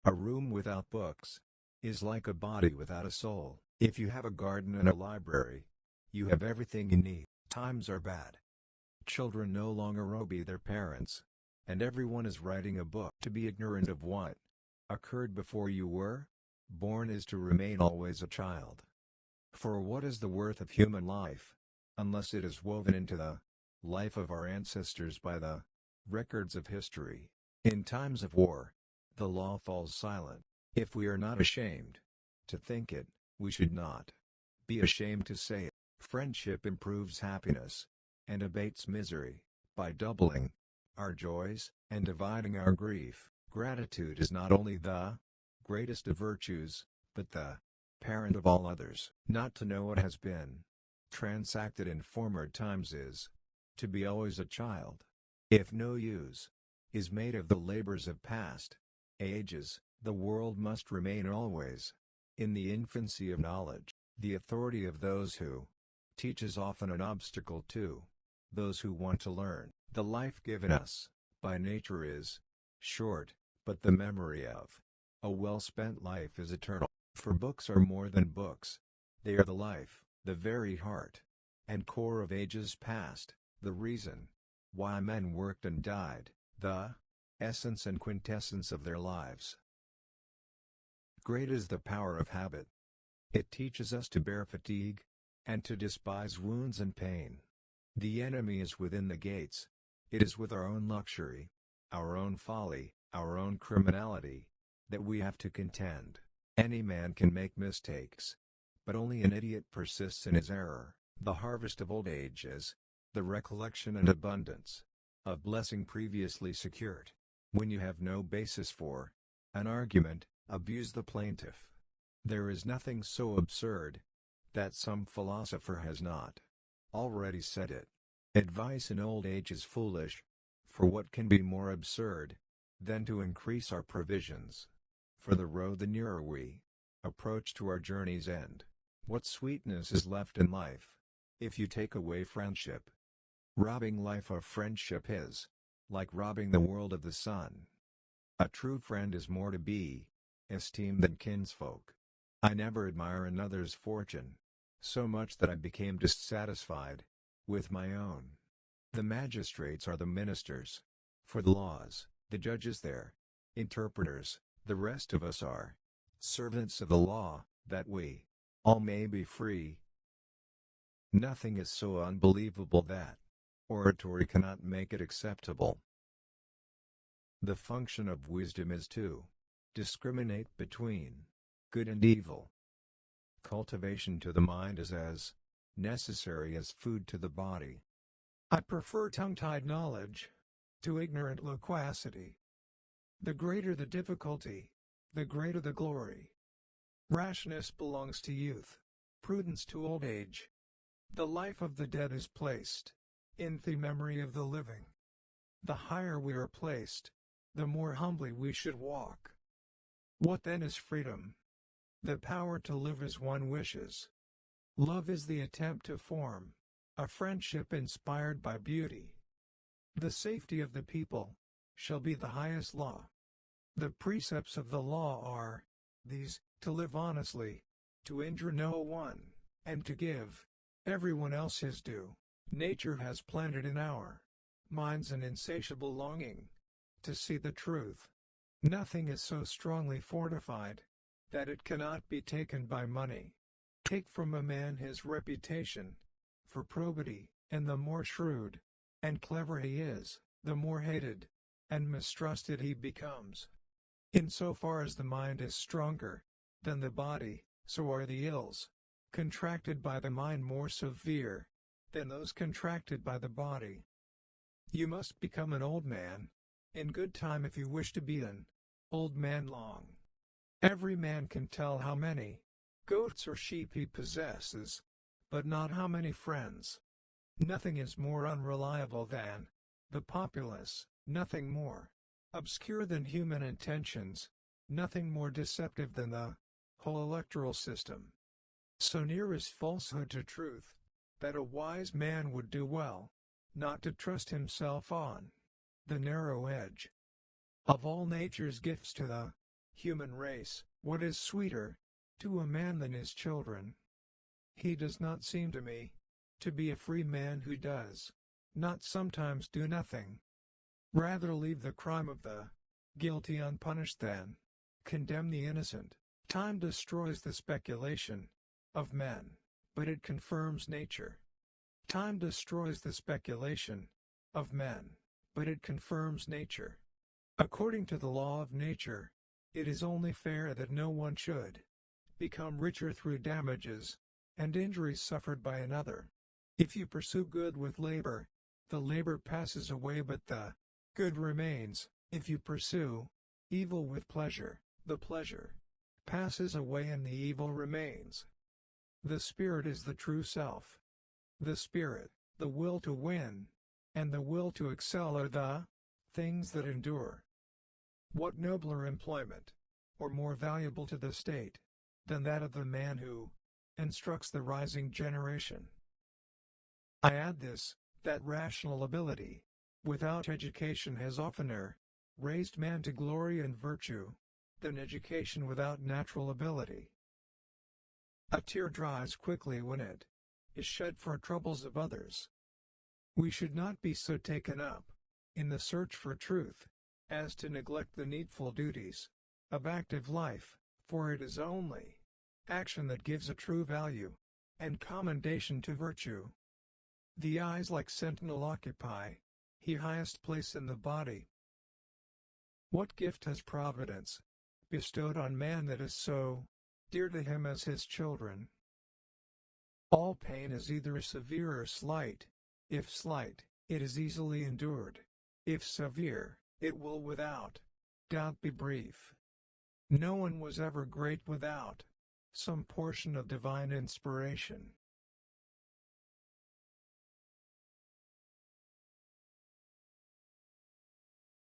A room without books is like a body without a soul. If you have a garden and a library, you have everything you need. Times are bad. Children no longer obey their parents, and everyone is writing a book. To be ignorant of what occurred before you were born is to remain always a child. For what is the worth of human life, unless it is woven into the life of our ancestors by the records of history? In times of war, the law falls silent. If we are not ashamed to think it, we should not be ashamed to say it. Friendship improves happiness and abates misery by doubling our joys and dividing our grief. Gratitude is not only the greatest of virtues, but the parent of all others. Not to know what has been transacted in former times is to be always a child. If no use is made of the labors of past ages, the world must remain always in the infancy of knowledge. The authority of those who teach is often an obstacle to those who want to learn. The life given us by nature is short, but the memory of a well-spent life is eternal. For books are more than books. They are the life, the very heart and core of ages past, the reason why men worked and died, the essence and quintessence of their lives. Great is the power of habit. It teaches us to bear fatigue, and to despise wounds and pain. The enemy is within the gates. It is with our own luxury, our own folly, our own criminality, that we have to contend. Any man can make mistakes, but only an idiot persists in his error. The harvest of old age is the recollection and abundance of blessing previously secured. When you have no basis for an argument, abuse the plaintiff. There is nothing so absurd that some philosopher has not already said it. Advice in old age is foolish, for what can be more absurd than to increase our provisions for the road the nearer we approach to our journey's end? What sweetness is left in life if you take away friendship? Robbing life of friendship is like robbing the world of the sun. A true friend is more to be esteemed than kinsfolk. I never admire another's fortune so much that I became dissatisfied with my own. The magistrates are the ministers for the laws, the judges their interpreters, the rest of us are servants of the law, that we all may be free. Nothing is so unbelievable that oratory cannot make it acceptable. The function of wisdom is to discriminate between good and evil. Cultivation to the mind is as necessary as food to the body. I prefer tongue-tied knowledge to ignorant loquacity. The greater the difficulty, the greater the glory. Rashness belongs to youth, prudence to old age. The life of the dead is placed in the memory of the living. The higher we are placed, the more humbly we should walk. What then is freedom? The power to live as one wishes. Love is the attempt to form a friendship inspired by beauty. The safety of the people shall be the highest law. The precepts of the law are these: to live honestly, to injure no one, and to give everyone else his due. Nature has planted in our minds an insatiable longing to see the truth. Nothing is so strongly fortified that it cannot be taken by money. Take from a man his reputation for probity, and the more shrewd and clever he is, the more hated and mistrusted he becomes. In so far as the mind is stronger than the body, so are the ills contracted by the mind more severe than those contracted by the body. You must become an old man in good time if you wish to be an old man long. Every man can tell how many goats or sheep he possesses, but not how many friends. Nothing is more unreliable than the populace, nothing more obscure than human intentions, nothing more deceptive than the whole electoral system. So near is falsehood to truth, that a wise man would do well not to trust himself on the narrow edge. Of all nature's gifts to the Human race, what is sweeter to a man than his children? He does not seem to me to be a free man who does not sometimes do nothing. Rather leave the crime of the guilty unpunished than condemn the innocent. Time destroys the speculation of men, but it confirms nature. Time destroys the speculation of men, but it confirms nature. According to the law of nature, it is only fair that no one should become richer through damages and injuries suffered by another. If you pursue good with labor, the labor passes away but the good remains. If you pursue evil with pleasure, the pleasure passes away and the evil remains. The spirit is the true self. The spirit, the will to win, and the will to excel are the things that endure. What nobler employment, or more valuable to the state, than that of the man who instructs the rising generation? I add this, that rational ability, without education has oftener raised man to glory and virtue, than education without natural ability. A tear dries quickly when it is shed for troubles of others. We should not be so taken up in the search for truth as to neglect the needful duties of active life, for it is only action that gives a true value and commendation to virtue. The eyes like sentinel occupy the highest place in the body. What gift has Providence bestowed on man that is so dear to him as his children? All pain is either severe or slight. If slight, it is easily endured. If severe, it will without doubt be brief. No one was ever great without some portion of divine inspiration.